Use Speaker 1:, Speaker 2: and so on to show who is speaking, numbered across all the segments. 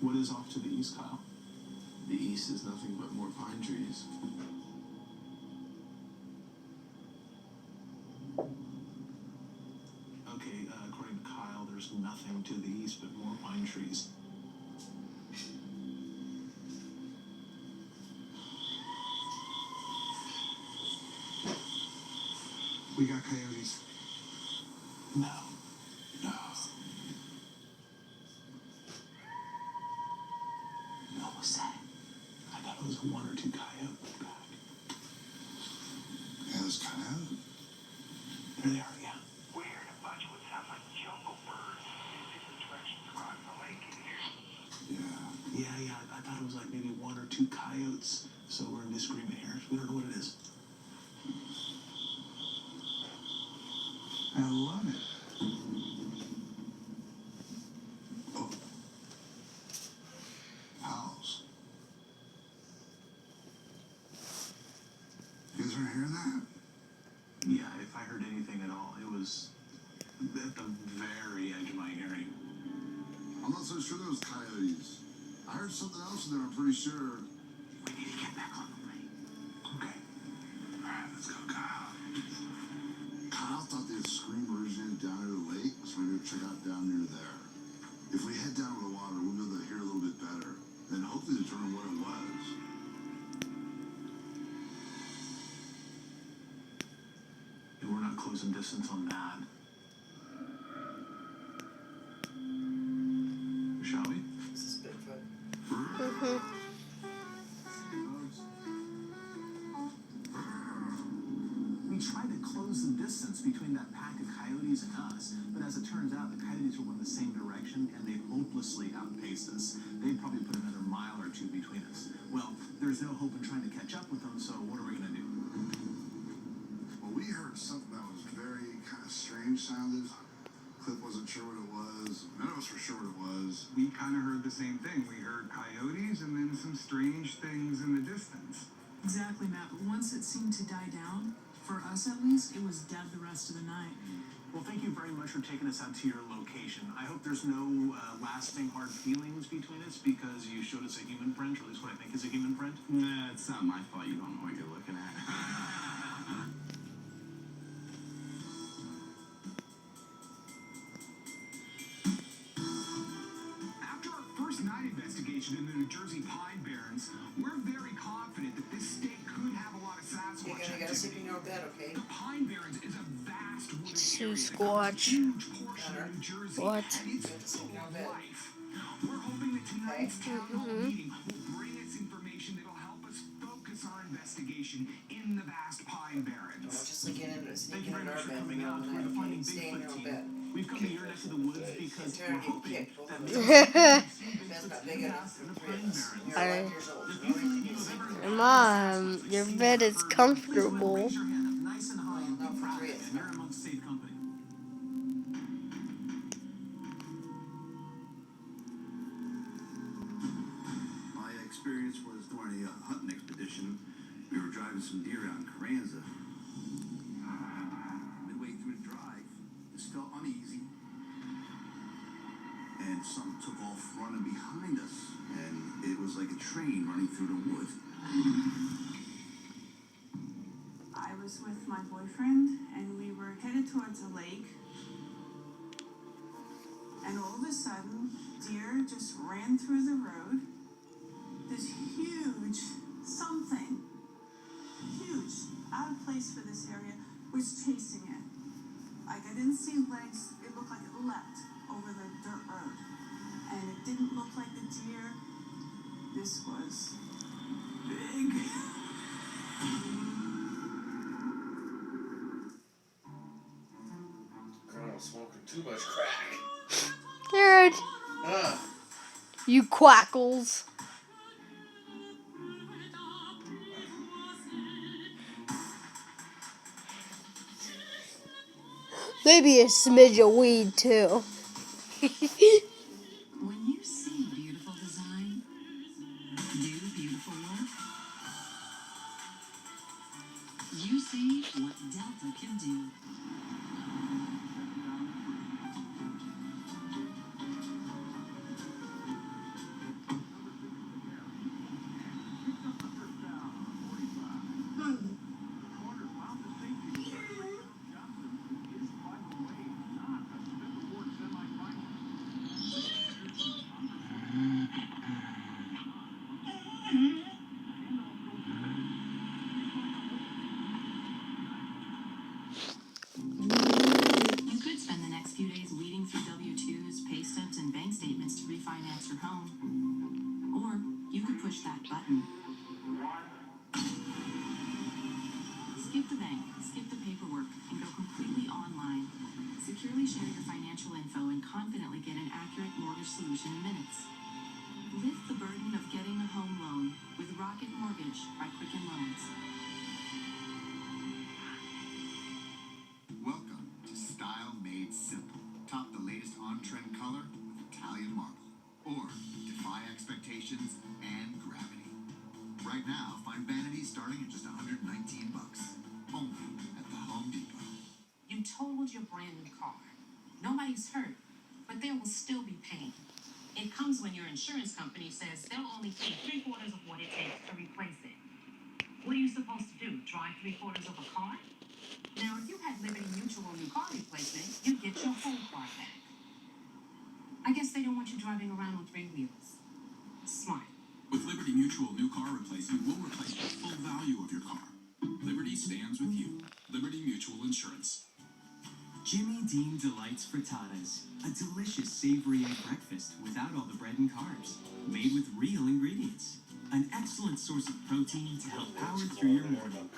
Speaker 1: What is off to the east, Kyle?
Speaker 2: The east is nothing but more pine trees.
Speaker 1: Okay, according to Kyle, there's nothing to the east but more pine trees.
Speaker 3: We got coyotes.
Speaker 1: No. No. What was that? I thought it was one or two coyotes back.
Speaker 3: Yeah, those coyotes.
Speaker 1: There they are, yeah.
Speaker 4: Weird, a bunch would sound like jungle birds in different directions across the lake in here.
Speaker 1: Yeah, I thought it was like maybe one or two coyotes. So we're in disagreement here. We don't know what it is.
Speaker 3: I love it. Oh. Owls. You guys aren't hearing that?
Speaker 1: Yeah, if I heard anything at all, it was at the very edge of my hearing.
Speaker 3: I'm not so sure those coyotes. I heard something else in there, I'm pretty sure.
Speaker 1: We need to get back on the lake. Okay. Alright, let's go, Kyle.
Speaker 3: Kyle thought the scream originated down near the lake, so we're gonna check out down near there. If we head down to the water, we'll be able to hear a little bit better, and hopefully determine what it was.
Speaker 1: And we're not close in distance on that. Shall we?
Speaker 5: This is Bigfoot.
Speaker 1: We tried to close the distance between that pack of coyotes and us, but as it turns out, the coyotes were going the same direction and they hopelessly outpaced us. They'd probably put another mile or two between us. Well, there's no hope in trying to catch up with them, so what are we going to do?
Speaker 3: Well, we heard something that was very kind of strange sounded. Cliff wasn't sure what it was. None of us were sure what it was.
Speaker 6: We kind of heard the same thing. We heard coyotes and then some strange things in the distance.
Speaker 7: Exactly, Matt. But once it seemed to die down, for us at least, it was dead the rest of the night.
Speaker 1: Well, thank you very much for taking us out to your location. I hope there's no lasting hard feelings between us because you showed us a human print, or at least what I think is a human print.
Speaker 2: Nah, it's not my fault you don't know what you're looking at.
Speaker 6: After our first night investigation in the New Jersey Pine Barrens, we're very confident that this state could have a lot of Sasquatch
Speaker 5: You're gonna gotta sleep in your bed, okay?
Speaker 6: The Pine Barrens is a vast wooded
Speaker 8: Sue
Speaker 6: area that covers a
Speaker 8: Squatch.
Speaker 6: huge portion of New Jersey,
Speaker 8: What?
Speaker 6: and it's full of life. We're hoping that tonight's town hall meeting will bring us information that'll help us focus our investigation in the vast Pine Barrens.
Speaker 5: Don't just sneak in and
Speaker 1: Thank
Speaker 5: sneak
Speaker 1: you
Speaker 5: in
Speaker 1: very
Speaker 5: our
Speaker 1: much for
Speaker 5: bed.
Speaker 1: coming out. We're
Speaker 5: Okay?
Speaker 1: finding
Speaker 5: Stay in your
Speaker 1: Bigfoot
Speaker 5: bed.
Speaker 1: team. We've come to your neck of the woods because
Speaker 5: Turn
Speaker 1: we're
Speaker 5: and get
Speaker 1: hoping
Speaker 5: kicked, both
Speaker 1: that
Speaker 5: of
Speaker 1: Bigfoot
Speaker 5: Bed's not big enough for the three of us. You're
Speaker 8: I-
Speaker 5: 5 years old. The only thing you see.
Speaker 8: Mom, your bed is comfortable.
Speaker 1: Raise your hand up nice and high and be
Speaker 5: Not for
Speaker 1: proud
Speaker 5: three
Speaker 1: of
Speaker 5: of
Speaker 1: it.
Speaker 5: us.
Speaker 1: You're amongst safe company.
Speaker 9: My experience was during a hunting expedition. We were driving some deer out in Carranza. Midway through the drive, it felt uneasy. And something took off running behind us. And it was like a train running through the wood.
Speaker 10: I was with my boyfriend and we were headed towards a lake. And all of a sudden, deer just ran through the road. This huge something, huge, out of place for this area, was chasing it. Like, I didn't see legs, it looked like it leapt over the dirt road. And it didn't look like a deer. This was big.
Speaker 5: Girl, smoking too much crack.
Speaker 8: Jared, you quackles. Maybe a smidge of weed too.
Speaker 7: When you see beautiful design, do beautiful work, you see what Delta can do. You could spend the next few days weeding through W-2s, pay stubs, and bank statements to refinance your home. Or you could push that button. Skip the bank, skip the paperwork, and go completely online. Securely share your financial info and confidently get an accurate mortgage solution in minutes. Lift the burden of getting a home loan with Rocket Mortgage by Quicken Loans.
Speaker 11: Welcome to Style Made Simple. Top the latest on-trend color with Italian marble. Or defy expectations and gravity. Right now, find vanities starting at just $119. Only at the Home Depot.
Speaker 7: You totaled your brand new car. Nobody's hurt, but there will still be pain. It comes when your insurance company says they'll only pay 3/4 of what it takes to replace it. What are you supposed to do? Drive 3/4 of a car? Now, if you had Liberty Mutual new car replacement, you'd get your whole car back. I guess they don't want you driving around on 3 wheels. Smart.
Speaker 6: With Liberty Mutual new car replacement, we'll replace the full value of your car. Liberty stands with you. Liberty Mutual Insurance.
Speaker 12: Jimmy Dean Delights Frittatas, a delicious savory egg breakfast without all the bread and carbs, made with real ingredients. An excellent source of protein to help power through your morning.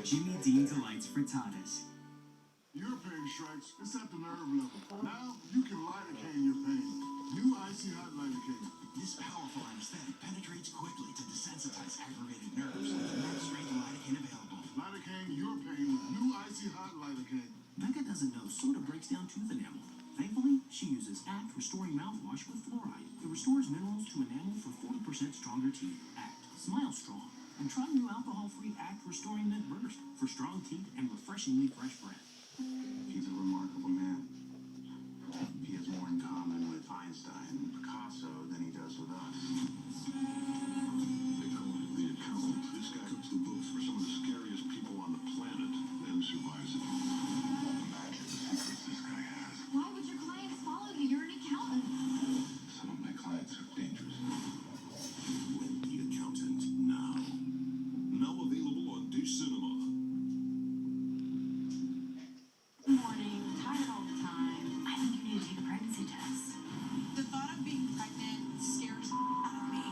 Speaker 12: Jimmy Dean Delights Frittatas.
Speaker 3: Your pain strikes, it's at the nerve level. Now you can lidocaine your pain. New Icy Hot Lidocaine.
Speaker 11: This powerful anesthetic penetrates quickly to desensitize aggravated nerves. Next strength lidocaine available.
Speaker 3: Lidocaine your pain with new Icy Hot Lidocaine.
Speaker 12: Becca doesn't know soda breaks down tooth enamel. Thankfully, she uses ACT Restoring Mouthwash with fluoride. It restores minerals to enamel for 40% stronger teeth. ACT. Smile strong. And try new alcohol-free ACT Restoring Mint Burst for strong teeth and refreshingly fresh breath.
Speaker 9: He's a remarkable man. He has more in common with Einstein and Picasso than he does with us.
Speaker 3: They call him the accountant. This guy cooks the books for some of the scariest people on the planet and survives it. Imagine the secrets this guy has.
Speaker 7: Why would your clients follow you? You're an accountant.
Speaker 9: Some of my clients are dangerous.
Speaker 3: When the accountant now. Now available on Dish Cinema.
Speaker 7: Good morning. Tired all the time. I think you need to take a pregnancy test. The thought of being pregnant scares out of me.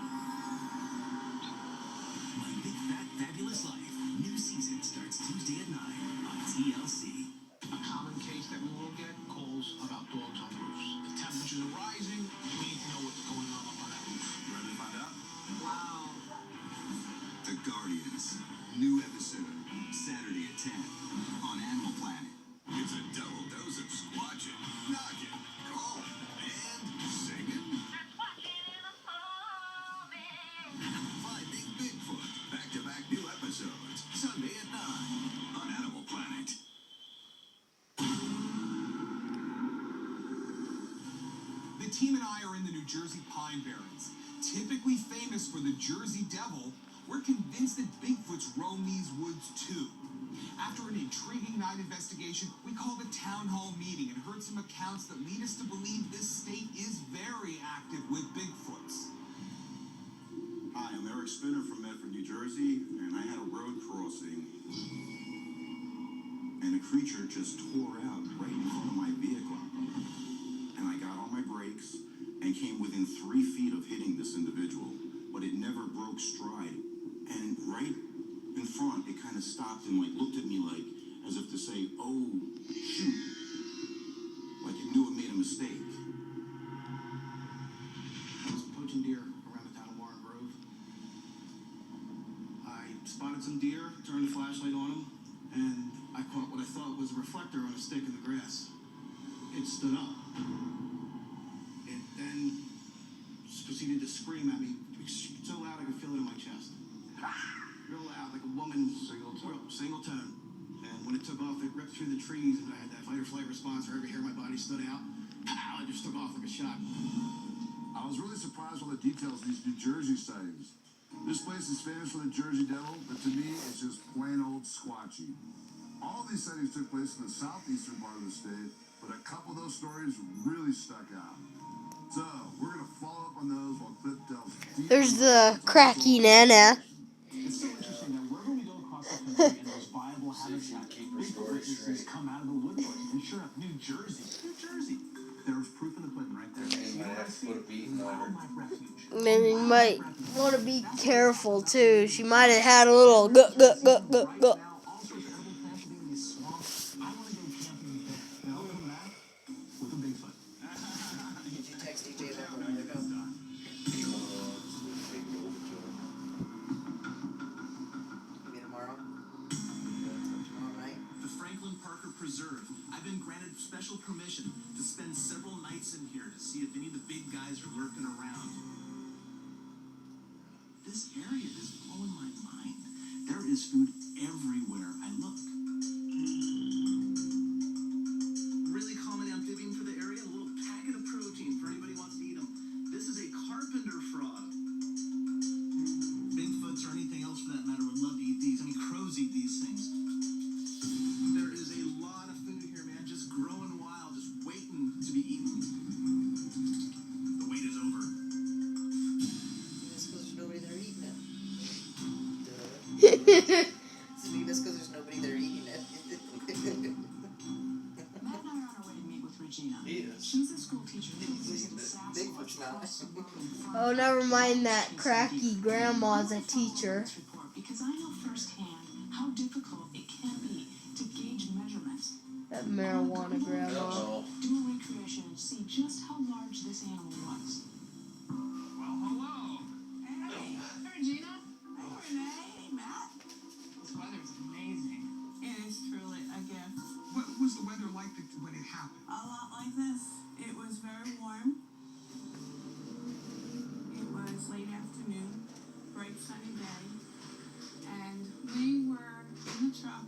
Speaker 12: My Big Fat Fabulous Life. New season starts Tuesday at 9 on TLC.
Speaker 1: A common case that we will get calls about dogs on the roofs. The temperatures are rising. We need to know what's going on that roof.
Speaker 3: Ready to find out?
Speaker 7: Wow.
Speaker 11: The Guardians. New episode. Saturday at 10 on Animal Planet. It's a double dose of squatching, knocking, calling, and singing. Finding Bigfoot. Back-to-back new episodes. Sunday at 9 on Animal Planet.
Speaker 6: The team and I are in the New Jersey Pine Barrens. Typically famous for the Jersey Devil, we're convinced that Bigfoots roam these woods too. After an intriguing night investigation, we called a town hall meeting and heard some accounts that lead us to believe this state is very active with Bigfoots.
Speaker 9: Hi, I'm Eric Spinner from Medford, New Jersey, and I had a road crossing, and a creature just tore out right in front of my vehicle. And I got on my brakes and came within 3 feet of hitting this individual, but it never broke stride. And right in front, it kind of stopped and looked at me as if to say, "Oh, shoot," like it knew it made a mistake.
Speaker 13: I was poaching deer around the town of Warren Grove. I spotted some deer, turned the flashlight on them, and I caught what I thought was a reflector on a stick in the grass. It stood up. It then just proceeded to scream at me so loud I could feel it in my chest. Real loud, like a woman. Single tone. And when it took off, it ripped through the trees, and I had that fight or flight response where every hair in my body stood out. Pow! I just took off like a shot.
Speaker 3: I was really surprised by the details of these New Jersey sightings. This place is famous for the Jersey Devil, but to me, it's just plain old squatchy. All these sightings took place in the southeastern part of the state, but a couple of those stories really stuck out. So, we're going to follow up on those while
Speaker 8: There's the cracky Nana.
Speaker 1: It's so interesting that wherever we go across the country and there's viable habitat, Bigfoot witnesses come out of the woodwork. And sure enough, New Jersey. There's proof in the pudding right there.
Speaker 5: You might have to put a beating on her.
Speaker 1: Wildlife refuge.
Speaker 8: Then you might want to be careful too. She might have had a little gut.
Speaker 1: Now, all sorts of edible plants are being in these swamps. I want to go camping there. And I'll come back with a Bigfoot.
Speaker 5: Did you text DJ back a while ago? Maybe tomorrow? Tomorrow night?
Speaker 1: The Franklin Parker Preserve. I've been granted special permission to spend several nights in here to see if any of the big guys are lurking around. This area is blowing my mind. There is food everywhere I look. Really calming amphibian for the area. A little packet of protein for anybody who wants to eat them. This is a carpenter frog. Bigfoots or anything else for that matter would love to eat these. I mean, crows eat these things. There is a lot of food here, man. Just growing wild, just waiting to be eaten. The wait is over.
Speaker 5: That's because there's nobody there eating it. Duh. See, that's because there's nobody there eating it.
Speaker 10: Matt and I are on our way to meet with Regina.
Speaker 5: He is.
Speaker 10: She's a school teacher who lives in
Speaker 5: Bigfoot's not.
Speaker 8: Oh, never mind that cracky grandma's a teacher.
Speaker 10: Because I know firsthand how difficult it can be to gauge measurements.
Speaker 8: That marijuana grandma.
Speaker 5: Uh-oh.
Speaker 10: Do a recreation and see just how large this animal was.
Speaker 1: Well, hello.
Speaker 10: Hey, Regina. Hey, Renee. Hey, Matt.
Speaker 1: This weather's amazing.
Speaker 10: It is truly a gift.
Speaker 1: What was the weather like when it happened?
Speaker 10: A lot like this. It was very warm. It was late afternoon, bright sunny day, and we were in the truck,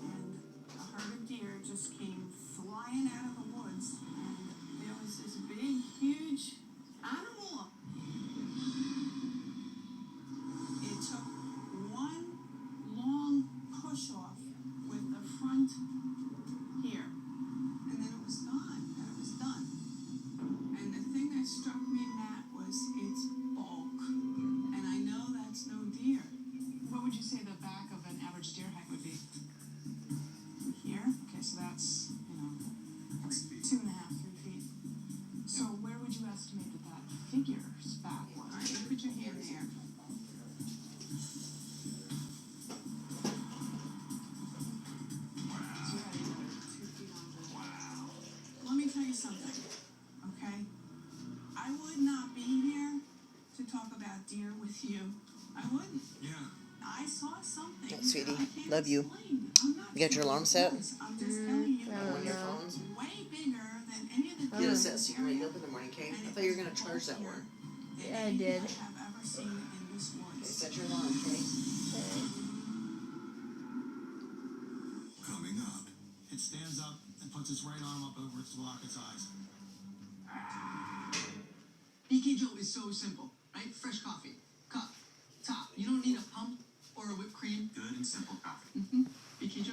Speaker 10: and a herd of deer just came flying out of the woods, and there was this big, huge animal. It took one long push off with the front here. And then it was gone. And it was done. And the thing that struck me, Matt, was its bulk. And I know that's no deer. What would you say the back of an average deer height would be? Here? Okay, so that's, that's 2.5, 3 feet. So where would you estimate that figure's back was? All right, you put your hand there. Let me tell you something, okay? I would not be here to talk about deer with you. I wouldn't.
Speaker 1: Yeah.
Speaker 10: I saw something.
Speaker 5: Hey, sweetie,
Speaker 10: that I can't
Speaker 5: love you.
Speaker 10: explain. I'm not
Speaker 5: You got your alarm set?
Speaker 10: I'm just telling you,
Speaker 8: I don't
Speaker 5: On your
Speaker 8: know.
Speaker 5: phones?
Speaker 10: way bigger than any of the
Speaker 5: Get
Speaker 10: deer
Speaker 5: a set so you can wake up in the morning, Kate. I thought you were going to charge that one.
Speaker 8: Yeah, I did.
Speaker 10: I have ever seen in this
Speaker 5: Okay,
Speaker 10: woods.
Speaker 5: set your alarm, Kate.
Speaker 1: Coming up. It stands up and puts its right arm up over its to lock its eyes.
Speaker 6: BK Joe is so simple, right? Fresh coffee, cup, top. You don't need a pump or a whipped cream.
Speaker 1: Good and simple coffee.
Speaker 6: BK Joe.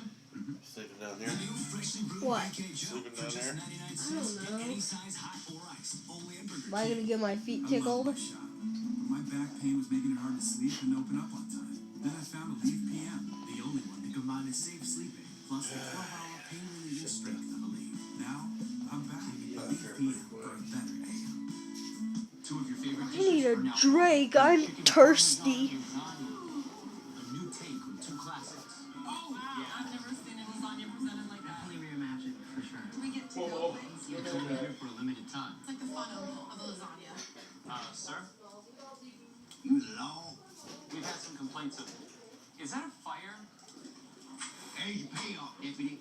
Speaker 2: Sleeping down here.
Speaker 1: New freshly brewed
Speaker 8: What?
Speaker 1: BK Joe
Speaker 2: Sleeping
Speaker 1: for
Speaker 2: down
Speaker 1: just
Speaker 2: there?
Speaker 1: 99
Speaker 8: I
Speaker 1: cents.
Speaker 8: don't
Speaker 1: Get
Speaker 8: know.
Speaker 1: any size, hot or iced. Only at Burger
Speaker 8: Am I gonna get my feet
Speaker 14: I
Speaker 8: tickled?
Speaker 14: love my shop. My back pain was making it hard to sleep and open up on time. Then I found Aleve PM, the only one that combines safe sleeping plus the 12-hour pain relieving strength of Aleve. Now, I'm back. Aleve PM for a better AM.
Speaker 1: Two of your favorite
Speaker 8: I need a
Speaker 1: dishes are now
Speaker 8: drink.
Speaker 1: on.
Speaker 8: I'm
Speaker 1: Chicken
Speaker 8: thirsty.
Speaker 1: parmesan lasagna. A new take on two classics.
Speaker 7: Oh, wow. I've never seen a lasagna presented like that.
Speaker 1: Definitely reimagine, for sure.
Speaker 7: Do we get to go things?
Speaker 1: It's only here for a limited time.
Speaker 7: It's like the fun of the lasagna.
Speaker 1: Sir? Hello? We've had some complaints of... Is that a fire? Hey, you pay off, deputy.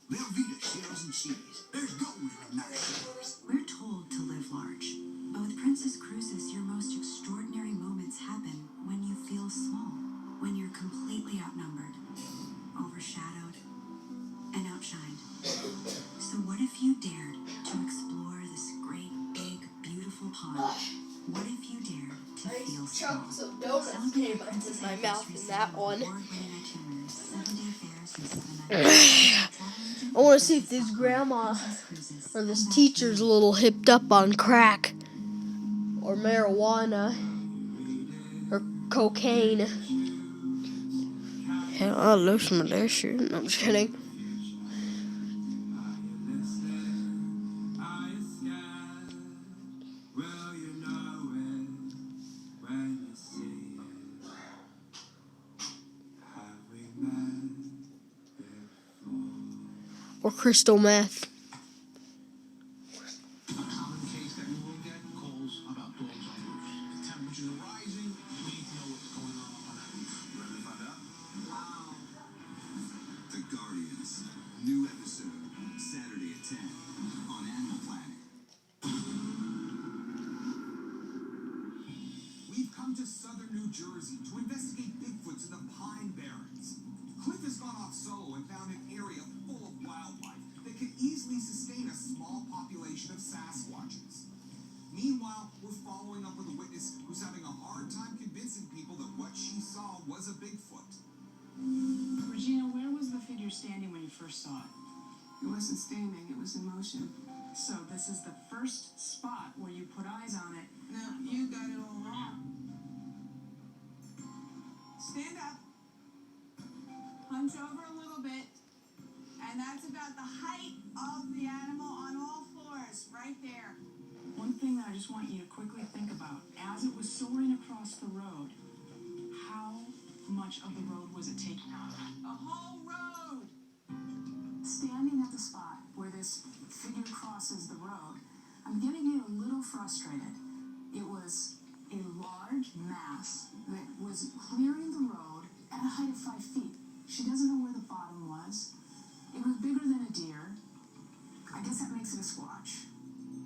Speaker 14: Velveeta shells and cheese. There's gold in them nice shells.
Speaker 15: We're told to live large, but with Princess Cruises, your most extraordinary moments happen when you feel small, when you're completely outnumbered, overshadowed, and outshined. So what if you dared to explore this great, big, beautiful pond? What if you dared to feel small?
Speaker 8: Chunks of donuts came up in my mouth in that one.
Speaker 15: Award-winning itineraries, 7-day fairs from 7 nights.
Speaker 8: I want to see if this grandma or this teacher's a little hipped up on crack or marijuana or cocaine. Hell, I love some of that shit. No, I'm just kidding. Or crystal meth.
Speaker 1: A common case that we will get calls about dogs on roofs. The temperatures are rising. We need to know what's going on that roof.
Speaker 11: You ready to find out? Wow. The Guardians. New episode. Saturday at 10 on Animal Planet.
Speaker 6: We've come to southern New Jersey to investigate Bigfoots in the Pine Barrens. Cliff has gone off solo and found an area full of wildlife that could easily sustain a small population of Sasquatches. Meanwhile, we're following up with a witness who's having a hard time convincing people that what she saw was a Bigfoot.
Speaker 10: Regina, where was the figure standing when you first saw it?
Speaker 16: It wasn't standing, it was in motion.
Speaker 10: So this is the first spot where you put eyes on it.
Speaker 16: No, you got it all wrong.
Speaker 10: Stand up. Hunch over a little bit. And that's about the height of the animal on all fours, right there. One thing that I just want you to quickly think about, as it was soaring across the road, how much of the road was it taking up? The whole road! Standing at the spot where this figure crosses the road, I'm getting a little frustrated. It was a large mass that was clearing the road at a height of 5 feet. She doesn't know where the bottom was. It was bigger than a deer. I guess that makes it a squatch.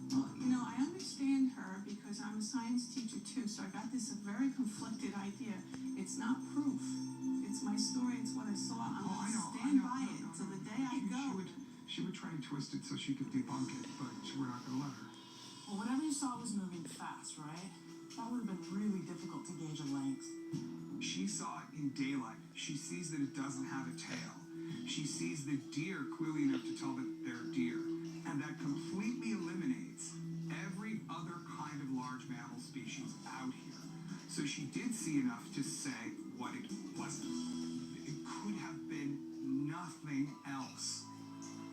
Speaker 16: Well, you know, I understand her because I'm a science teacher too, so I got this very conflicted idea. It's not proof. It's my story, it's what I saw. I'm gonna stand by it till the day I go.
Speaker 13: She would try and twist it so she could debunk it, but we're not gonna let her.
Speaker 10: Well, whatever you saw was moving fast, right? That would have been really difficult to gauge a length.
Speaker 6: She saw it in daylight. She sees that it doesn't have a tail. She sees the deer clearly enough to tell that they're deer. And that completely eliminates every other kind of large mammal species out here. So she did see enough to say what it wasn't. It could have been nothing else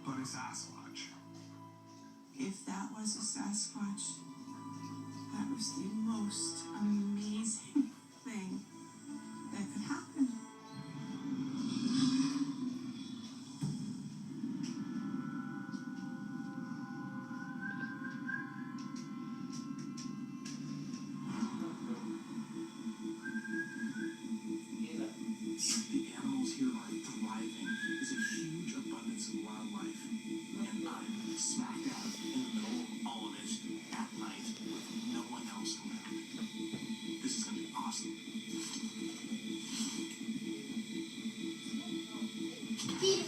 Speaker 6: but a Sasquatch.
Speaker 16: If that was a Sasquatch, that was the most amazing thing that could happen.
Speaker 12: The animals here are thriving. There's a huge abundance of wildlife. And I'm smack dab in the middle of all of it at night with no one else around. This is gonna be awesome.
Speaker 8: Peter.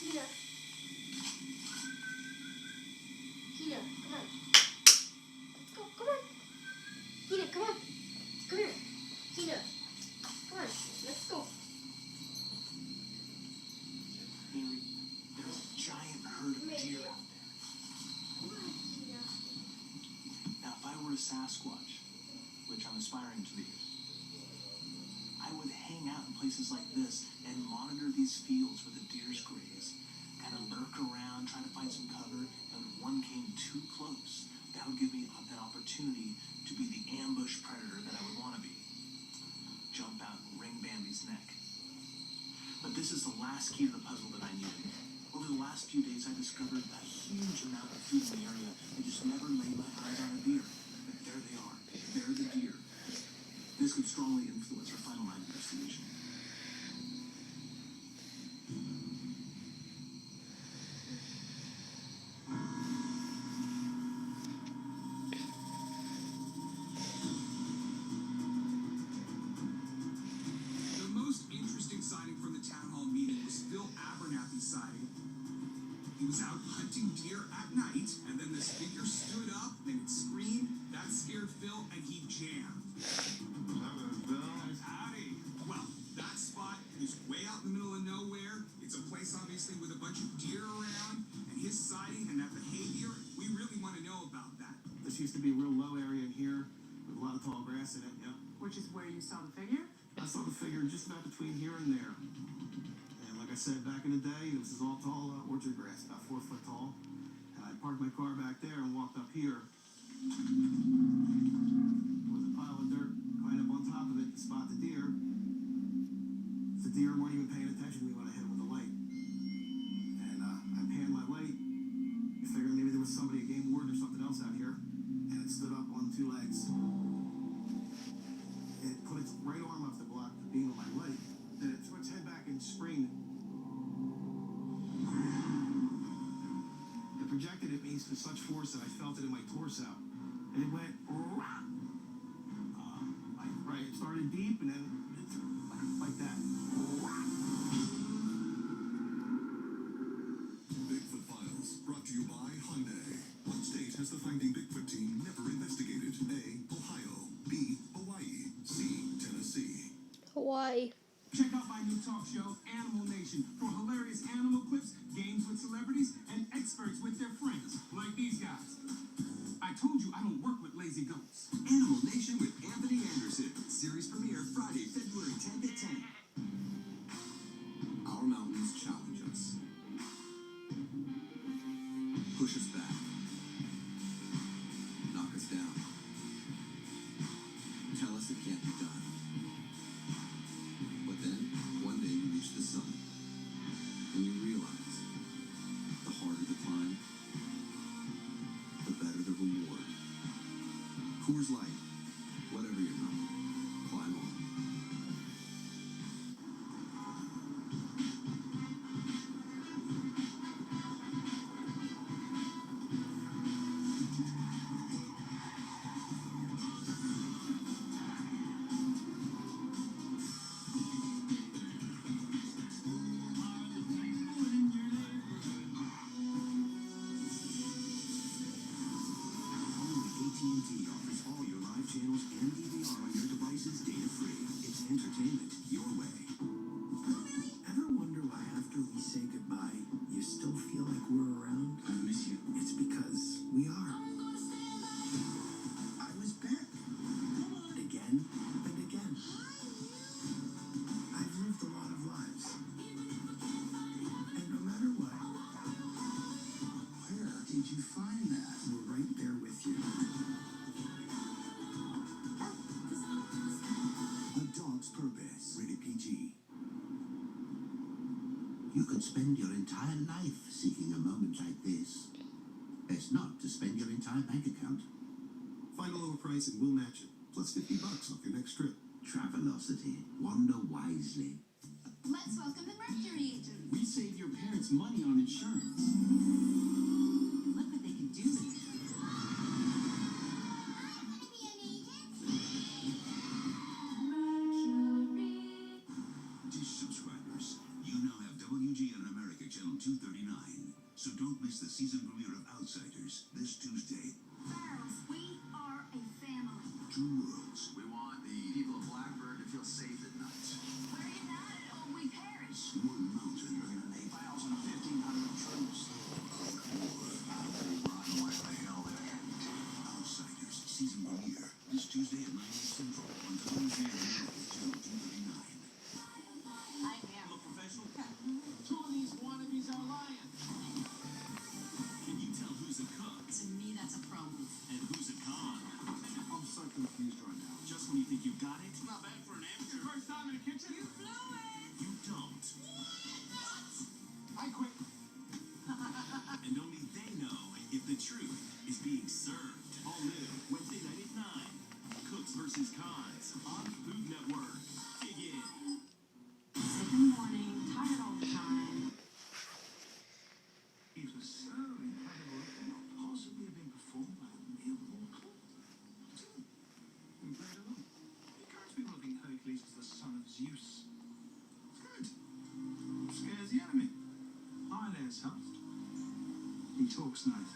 Speaker 8: Peter. Peter, come on. Let's go, come on. Peter, come on. Come here. Peter. Come on, let's go.
Speaker 12: Henry, there's a giant herd of deer out there. Now, if I were a Sasquatch, which I'm aspiring to be, I would hang out in places like this and monitor these fields where the deers graze. Kind of lurk around, try to find some cover, and if one came too close, that would give me an opportunity to be the ambush predator that I would want to be. Jump out and wring Bambi's neck. But this is the last key to the puzzle that I needed. Over the last few days, I discovered a huge amount of food in the area and just never laid my eyes on a deer. But there they are. They're the deer. This could strongly influence our final line of investigation.
Speaker 6: The most interesting sighting from the town hall meeting was Phil Abernathy's sighting. He was out hunting deer at night, and then this figure stood up and it screamed. That scared Phil, and he jammed. Howdy. Well, that spot is way out in the middle of nowhere. place, obviously, with a bunch of deer around, and his sighting and that behavior, we really want to know about that.
Speaker 1: This used to be a real low area in here with a lot of tall grass in it, yeah.
Speaker 10: Which is where you saw the figure?
Speaker 1: I saw the figure just about between here and there. And like I said, back in the day, this is all tall orchard grass, about 4 foot tall. And I parked my car back there and walked up here. There was a pile of dirt, climbed up on top of it to spot the deer. The deer weren't even paying attention to me when I hit them with the light. And I panned my light. I figured maybe there was somebody, a game warden or something else out here. And it stood up on 2 legs. It put its right arm up to block the beam of my light. Then it threw its head back and screamed. It projected at me with such force that I felt it in my torso. And it went, right, it started deep and then like that.
Speaker 17: Bigfoot Files, brought to you by Hyundai. What state has the Finding Bigfoot team never investigated? A, Ohio. B, Hawaii. C, Tennessee.
Speaker 8: Hawaii.
Speaker 6: Check out my new talk show, Animal Nation, for hilarious animal clips, games with celebrities, and experts with their friends, like these guys. I told you I don't work with lazy goats.
Speaker 18: Animal Nation with Anthony Anderson. Series premiere Friday, February 10th at 10. Our mountains challenge us. Push us back. Knock us down. Tell us it can't be done. But then, one day you reach the summit. And you realize, the harder the climb, the better the reward. Coors Light, whatever your number, climb on.
Speaker 17: AT&T offers all your live channels and DVR on your devices data-free. It's entertainment your way. Ever wonder why after we say goodbye, you still feel like we're around? I miss you. It's because we are. I was back. Again and again. I've lived a lot of lives. And no matter what, where did you find that? We're right there with you. A Dog's Purpose. Rated PG.
Speaker 19: You could spend your entire life seeking a moment like this. Best not to spend your entire bank account.
Speaker 17: Find a lower price and we'll match it. Plus $50 off your next trip.
Speaker 19: Travelocity. Wander wisely.
Speaker 15: Let's welcome the Mercury agent.
Speaker 12: We save your parents money on insurance.
Speaker 15: Look what they can do with it.
Speaker 17: Dish subscribers, you now have WGN America Channel 239. So don't miss the season premiere of Outsiders this Tuesday.
Speaker 15: We are a family.
Speaker 17: Two worlds.
Speaker 11: We want the people of Blackbird to feel safe at night.
Speaker 15: Where are you at? Oh, we perish.
Speaker 17: One mountain. You're gonna need
Speaker 11: 1,500 troops.
Speaker 17: Outsiders season premiere this Tuesday at 9 Central on WGN America Channel 239.
Speaker 15: I am
Speaker 12: a professional cat. Two of these wannabes are lying. Can you tell who's a cook
Speaker 7: To me, that's a pro move.
Speaker 12: and who's a con?
Speaker 3: I'm so confused right now.
Speaker 12: Just when you think you got it,
Speaker 6: Not bad for an amateur. First time in the kitchen?
Speaker 15: You blew it.
Speaker 12: you don't.
Speaker 6: I quit.
Speaker 12: And only they know if the truth is being served. All new Wednesday night at 9. Cooks versus Cons on Food Network. Dig in.
Speaker 7: Sick in the morning, tired all the time.
Speaker 11: It was so incredible it could not possibly have been performed by a mere mortal. We played along. It encouraged people to think Hercules was the son of Zeus. It's good. Scares the enemy. Aileus helped. He talks nice.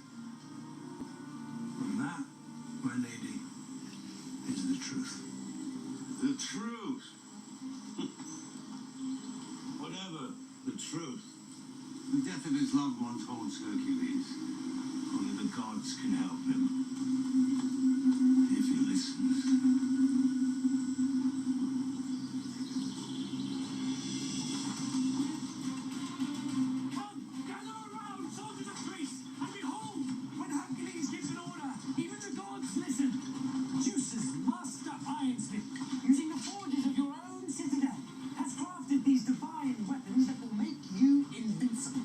Speaker 11: And that, my lady, is the truth.
Speaker 17: The truth. Whatever the truth. death of his loved ones haunts Hercules. Only the gods can help him. If he listens.
Speaker 12: Come, gather around, soldiers of Greece, and behold, when Hercules gives an order, even the gods listen. Zeus's master ironsmith, using the forges of your own citadel, has crafted these divine weapons that will make you invincible.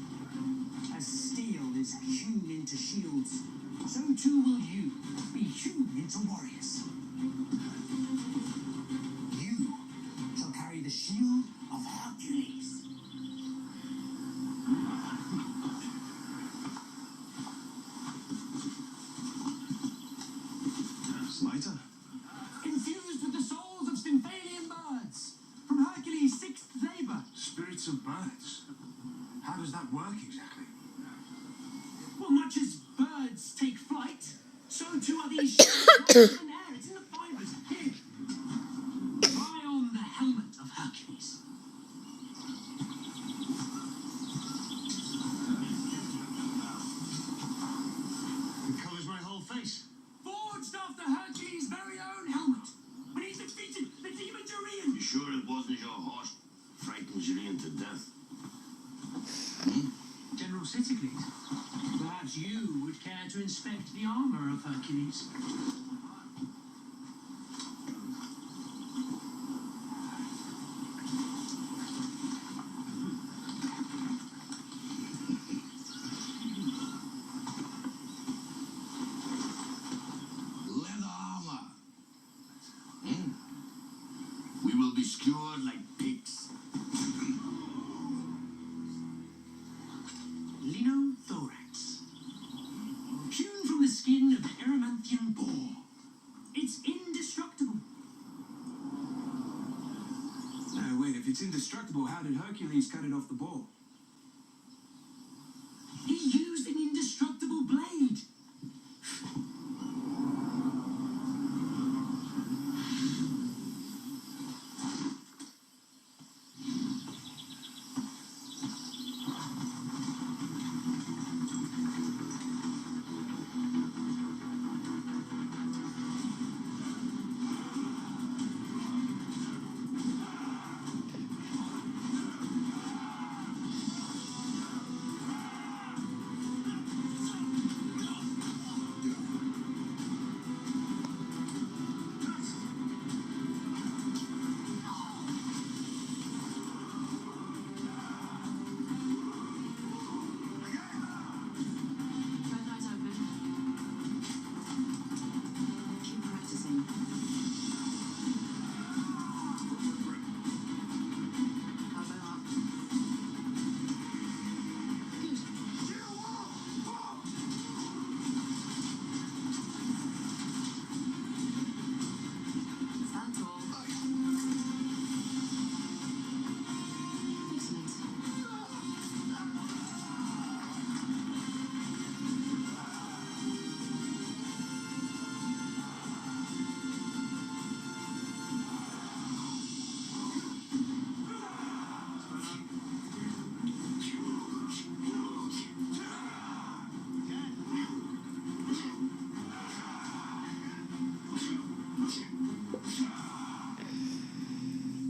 Speaker 12: As steel is hewn into shields, so too will you be hewn into warriors. You shall carry the shield of Hercules.
Speaker 17: Smiter?
Speaker 12: Infused with the souls of Stymphalian birds, from Hercules' sixth labor.
Speaker 17: Spirits of birds? How does that work exactly?
Speaker 12: Well, much as birds take flight, so too are these shields in the air. It's in the fibers. Here, try on the helmet of Hercules.
Speaker 17: It covers my whole face.
Speaker 12: Forged after Hercules' very own helmet. When he defeated the demon Geryon.
Speaker 19: You sure it wasn't your horse frightened Julian to death?
Speaker 12: General Siticles, perhaps you would care to inspect the armor of Hercules.
Speaker 19: Leather armor. We will be skewered like pigs.
Speaker 12: Linothorax. Hewn from the skin of the Erymanthian boar. It's indestructible.
Speaker 14: No, wait, if it's indestructible, how did Hercules cut it off the boar?
Speaker 12: He used an indestructible blade.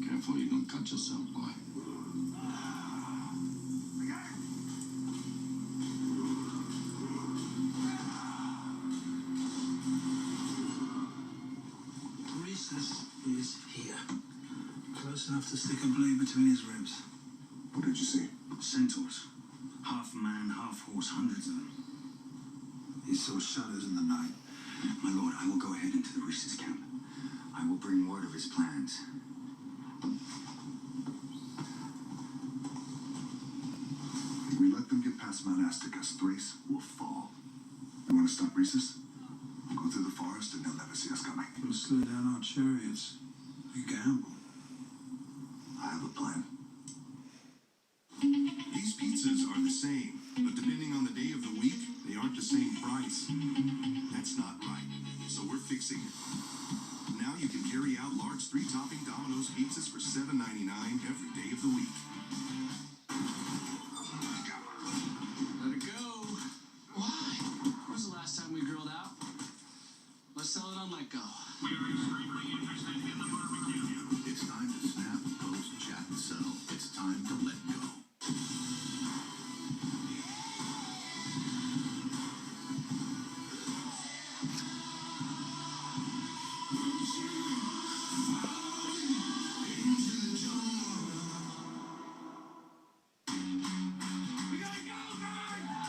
Speaker 9: Careful, you don't cut yourself, boy.
Speaker 14: Croesus is here. Close enough to stick a blade between his ribs.
Speaker 3: What did you see?
Speaker 14: Centaurs. Half man, half horse, hundreds of them. He saw shadows in the night. My lord, I will go ahead into the Rhesus camp. I will bring word of his plans.
Speaker 3: If we let them get past Mount Asticus, Thrace will fall. You want to stop Rhesus? Go through the forest and they'll never see us coming.
Speaker 14: We'll slow down our chariots. We gamble.
Speaker 3: I have a plan.
Speaker 9: These pizzas are the same, but depending on the day of the week, they aren't the same price. That's not right, so we're fixing it. Now you can carry out large 3-topping Domino's pizzas for $7.99 every day of the week.
Speaker 4: We are extremely interested in the barbecue.
Speaker 19: It's time to snap, post, chat, and sell. It's time to let go.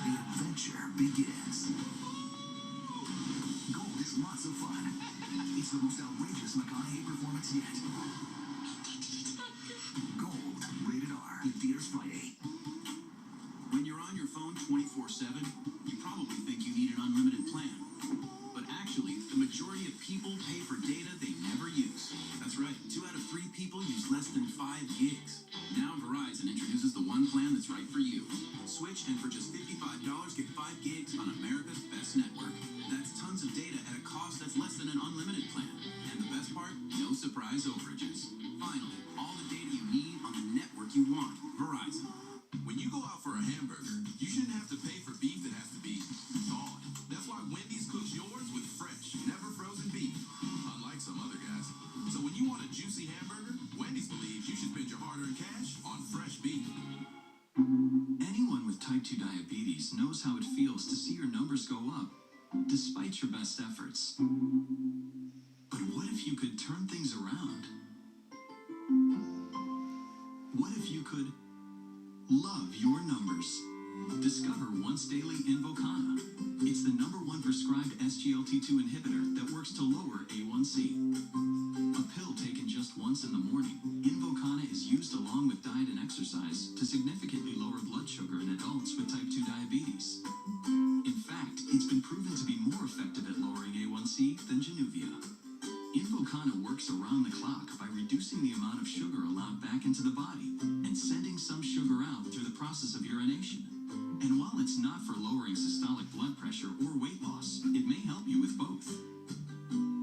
Speaker 19: The adventure begins. Gold is lots of fun. It's the most outrageous McConaughey performance yet. Gold, rated R, in theaters Friday.
Speaker 12: When you're on your phone 24/7, you probably think you need an unlimited plan. But actually, the majority of people pay for data they never use. That's right, 2 out of 3 people use less than 5 gigs. Now Verizon introduces the one plan that's right for you. Switch and for just $55, get 5 gigs on America's best network. That's tons of data at a cost that's less than an unlimited plan. And the best part? No surprise overages. Finally, all the data you need on the network you want. Verizon.
Speaker 9: When you go out for a hamburger, you shouldn't have to pay for beef that has to be thawed. That's why Wendy's cooks yours with fresh, never frozen beef, unlike some other guys. So when you want a juicy hamburger, Wendy's believes you should spend your hard-earned cash on fresh beef.
Speaker 12: Anyone with type 2 diabetes knows how it feels to see your numbers go up, despite your best efforts. But what if you could turn things around? What if you could love your numbers? Discover once daily Invokana. It's the #1 prescribed SGLT2 inhibitor that works to lower A1C. A pill taken just once in the morning, Invokana is used along with diet and exercise to significantly lower blood sugar in adults with type 2 diabetes. In fact, it's been proven to be more effective at lowering A1C than Januvia. Invokana works around the clock by reducing the amount of sugar allowed back into the body and sending some sugar out through the process of urination. And while it's not for lowering systolic blood pressure or weight loss, it may help you with both.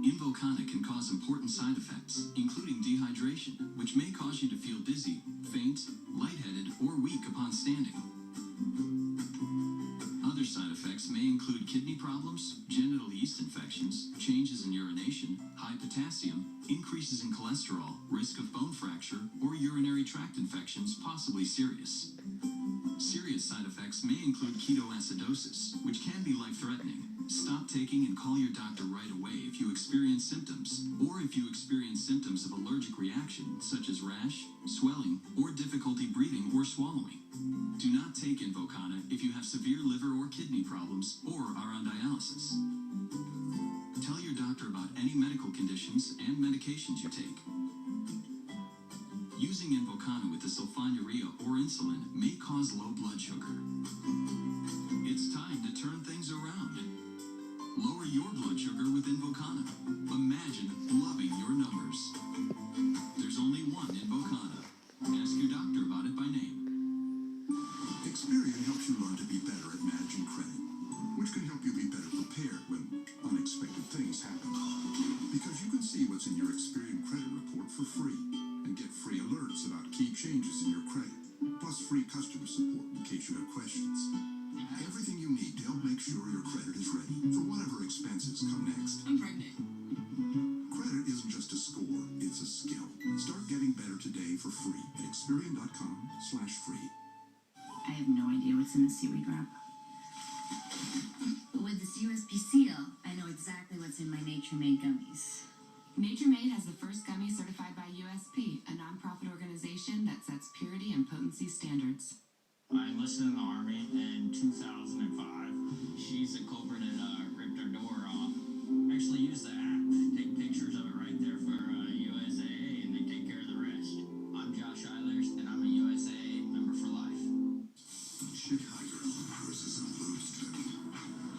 Speaker 12: Invokana can cause important side effects, including dehydration, which may cause you to feel dizzy, faint, lightheaded, or weak upon standing. Other side effects may include kidney problems, genital yeast infections, changes in urination, high potassium, increases in cholesterol, risk of bone fracture, or urinary tract infections, possibly serious. Serious side effects may include ketoacidosis, which can be life-threatening. Stop taking and call your doctor right away if you experience symptoms, or if you experience symptoms of allergic reaction, such as rash, swelling, or difficulty breathing or swallowing. Do not take Invokana if you have severe liver or kidney problems or are on dialysis. Tell your doctor about any medical conditions and medications you take. Using Invokana with the sulfonylurea or insulin may cause low blood sugar. It's time to turn things around. Lower your blood sugar with Invokana. Imagine loving your numbers. There's only one Invokana. Ask your doctor about it by name.
Speaker 19: Experian helps you learn to be better at managing credit, which can help you be better prepared when unexpected things happen. Because you can see what's in your Experian credit report for free and get free alerts about key changes in your credit, plus free customer support in case you have questions. Everything you need to help make sure your credit is ready for whatever expenses come next.
Speaker 5: I'm pregnant.
Speaker 19: Credit isn't just a score, it's a skill. Start getting better today for free at Experian.com/free.
Speaker 15: I have no idea what's in the seaweed wrap. But with this USP seal, I know exactly what's in my Nature Made gummies. Nature Made has the first gummy certified by USP, a nonprofit organization that sets purity and potency standards.
Speaker 20: I enlisted in the Army in 2005. She's the culprit that ripped our door off. Actually used the app. Take pictures of it right there for USAA, and they take care of the rest. I'm Josh Eilers, and I'm a USAA member for life.
Speaker 19: Schick Hydro versus Lubestrin.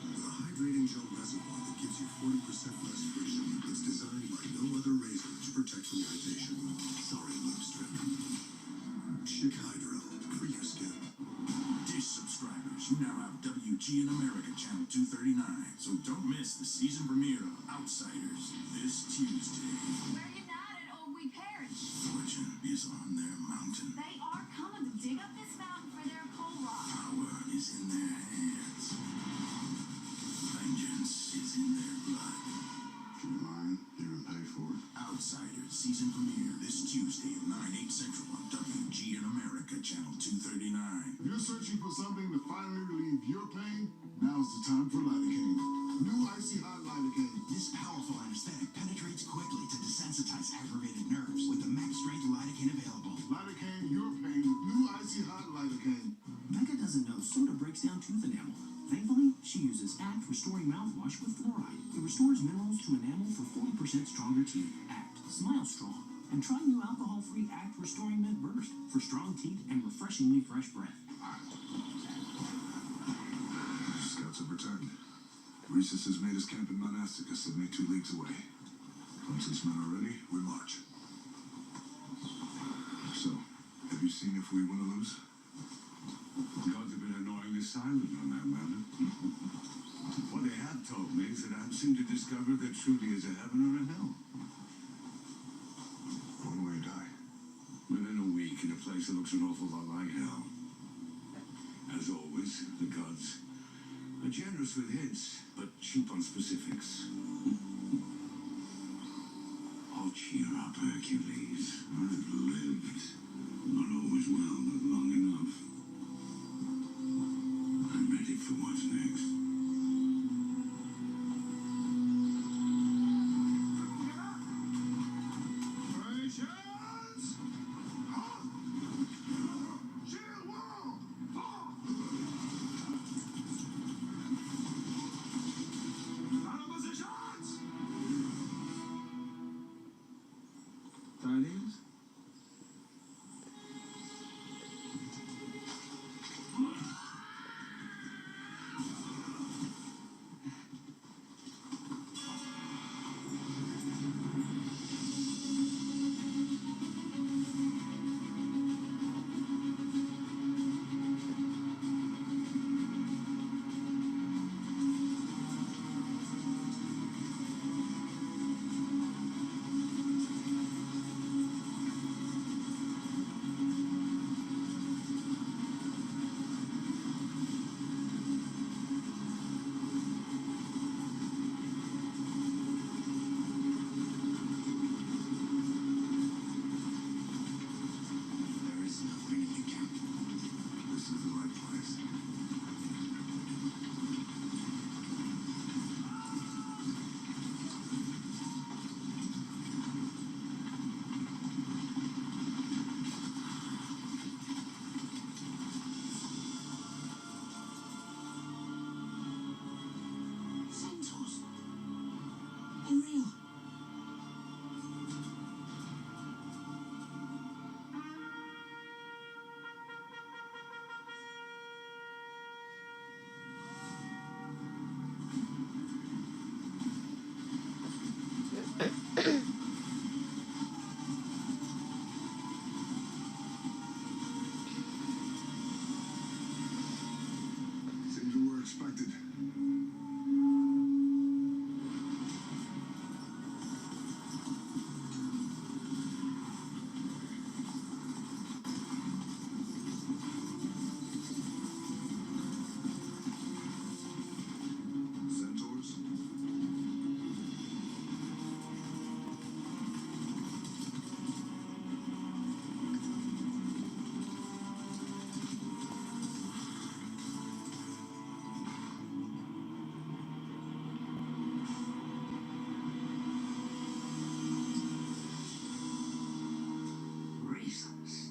Speaker 19: With a hydrating gel reservoir that gives you 40% less friction, it's designed like no other razor to protect from irritation. Sorry, Lubestrin. Schick Hydro for your skin.
Speaker 17: Dish subscribers, you now have WGN America Channel 239, so don't miss the season premiere of Outsiders this Tuesday.
Speaker 15: Where you not at, or we perish.
Speaker 17: Fortune is on their mountain.
Speaker 15: They are coming to dig up this mountain for their coal rock.
Speaker 17: Power is in their hands. Vengeance is in their blood.
Speaker 3: Keep in mind, you're it's time for lidocaine. New icy hot lidocaine.
Speaker 17: This powerful anesthetic penetrates quickly to desensitize aggravated nerves with the max strength lidocaine available.
Speaker 3: Lidocaine, your pain with new icy hot lidocaine.
Speaker 12: Becca doesn't know soda breaks down tooth enamel. Thankfully, she uses ACT Restoring Mouthwash with fluoride. It restores minerals to enamel for 40% stronger teeth. ACT. Smile strong. And try new alcohol-free ACT Restoring Mint Burst for strong teeth and refreshingly fresh breath.
Speaker 3: Scouts have returned. Rhesus has made his camp in Mount Astica, 72 leagues away. Once his men are ready, we march. So, have you seen if we win or lose?
Speaker 19: The gods have been annoyingly silent on that matter. What they have told me is that I'm soon to discover there truly is a heaven or a hell.
Speaker 3: When will you die?
Speaker 19: Within a week, in a place that looks an awful lot like hell. As always, the gods are generous with hints, but cheap on specifics. Oh, cheer up, Hercules. I've lived. Not always well, but long enough. I'm ready for what's next.
Speaker 3: Tidings?
Speaker 17: There is no enemy camp.
Speaker 3: This is the right place.
Speaker 17: Centaurs. They're real.
Speaker 3: Seems we were expected. Centaurs?
Speaker 17: Reasons.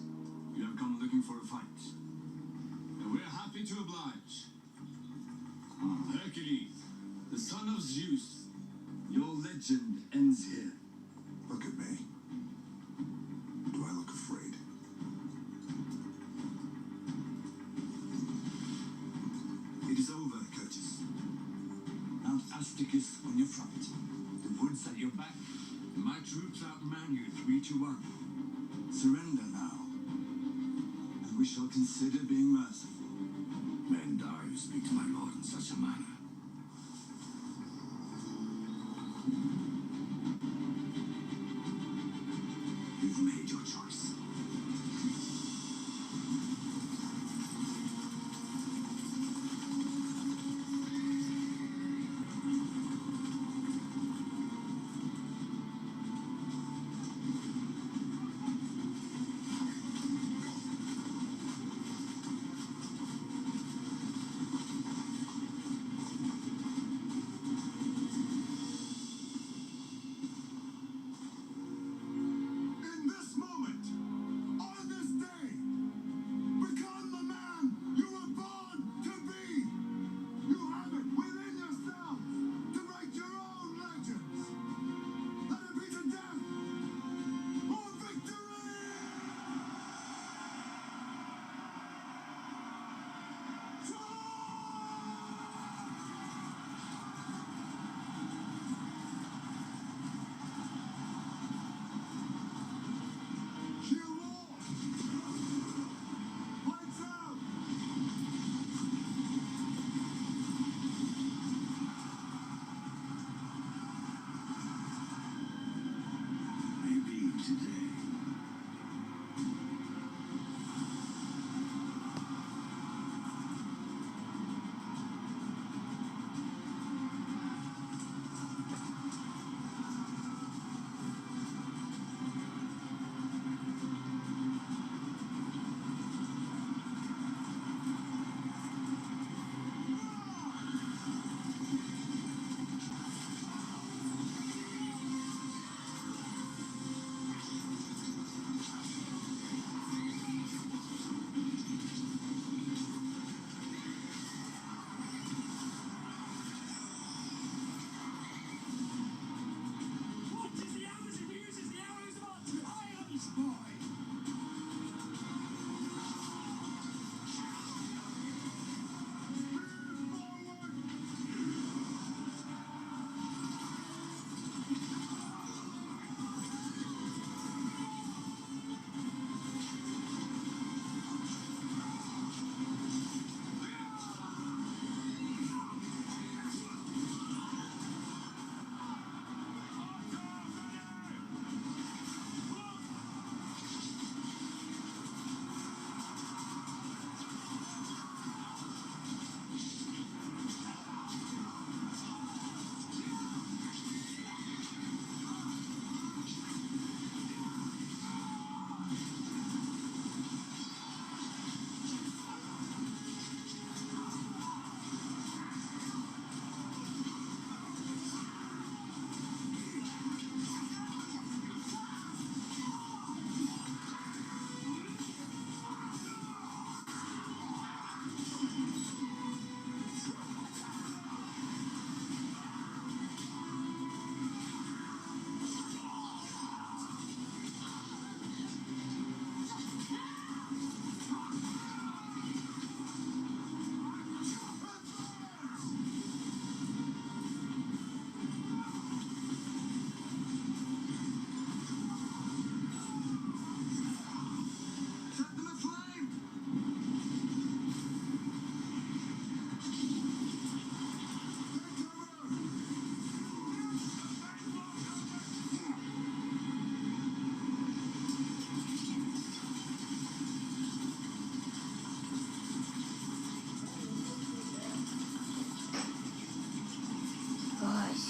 Speaker 19: You have come looking for a fight. And we're happy to oblige. Hercules, the son of Zeus, your legend ends here.
Speaker 3: Look at me. Do I look afraid?
Speaker 17: It is over, Curtis. Mount Asticus on your front. The woods at your back.
Speaker 19: My troops outman you 3-1.
Speaker 17: Surrender now, and we shall consider being merciful.
Speaker 19: Men die who speak to my lord in such a manner.
Speaker 17: You've made your choice.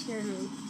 Speaker 8: scared me.